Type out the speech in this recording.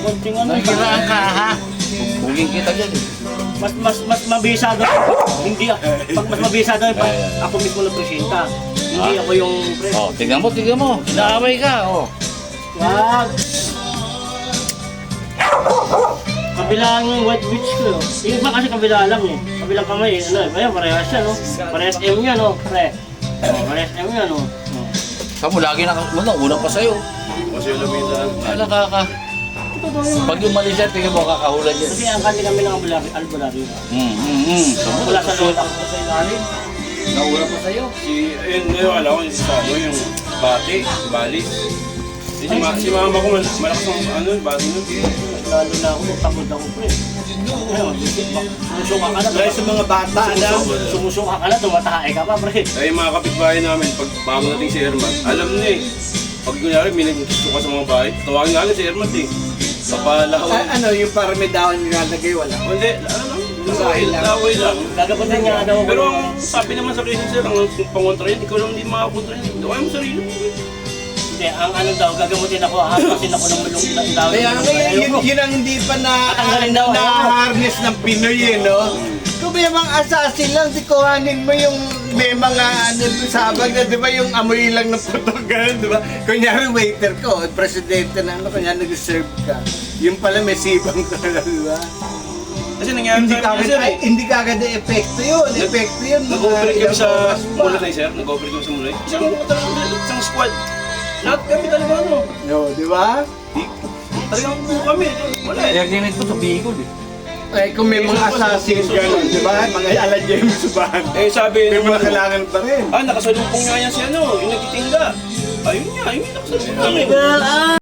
konting ano. Nakikiraan ka, ha? Huging kita dyan, eh. Mas mabisado. Hindi pag mas mabisado pag ako mismo na presinta. Hindi ako yung pre. Oh, tignan mo. Inaaway ka, oh. Wag. Kabilang yung white witch ko. Yung iba kasi kabila lang eh. Kabilang kamay eh. Ano eh. Ayan, parehas siya no. Parehas M niya no. Parehas M niya no. Kamu lagi una pa sa'yo. Kasi yung lumitan. Wala ka. Pag umalis yan, tingnan mo kakahulan yan. Kasi ang kami ng albularyo. Wala sa lola ko sa ilalim. Nauna pa sa'yo. Yung alam ko, yung sa ano, yung bati, balis. Si mama ko malakas ang bati nun. Lalo na ako, takot ako pre. Sumusuka ka na. Dahil sa mga bata, Sumusuka ka na, tumatae ka pa pre. ay mga kapitbahay namin, pag bago nating si Herman, alam na eh. Pag kunyari, may nagsuka sa mga bahay, tawagin nga si Herman eh. Papalaw. Ano yung para may dahon nilalagay, wala? Hindi, laway lang. Gagaputin niya daw. Pero ang sabi naman sa akin, sir, ang pangontra yan, ikaw lang hindi makakontra yan. Kaya mo sarili mo. Hindi, ang ano daw, gagamutin ako, hahapasin ako ng mulong daw. Kaya yun ang hindi pa Tatanggalin daw, na-harness ng Pinoy eh, no? Kung may mga assassin lang, di kuhanin mo yung may mga sabag na, di ba, yung amoy lang ng putok, gano'n, di ba? Kunyari, waiter ko, presidente na, ano, kunyari, nag-serve ka. Yung pala, may sibang ka na, di ba? Kasi nangyari sa akin, sir eh. Hindi kagad ang epekto yun. Epekto yun. Nag-operate kami sa mulot na sir. Nag-operate kami sa mulot. Isang squad. Lahat kami talaga ano. No, di ba? Talagang buo kami. Wala eh. Kaya ginit ko sa Bicol, eh. Eh, kung may mga assassin gano'n, di ba? Mga ala James Bond. Eh sabi May naman, mga kailangan pa rin. nakasalubong nga yan si ano, yung nagtitinda. Ayun nga, yung nakasalubong namin. Well,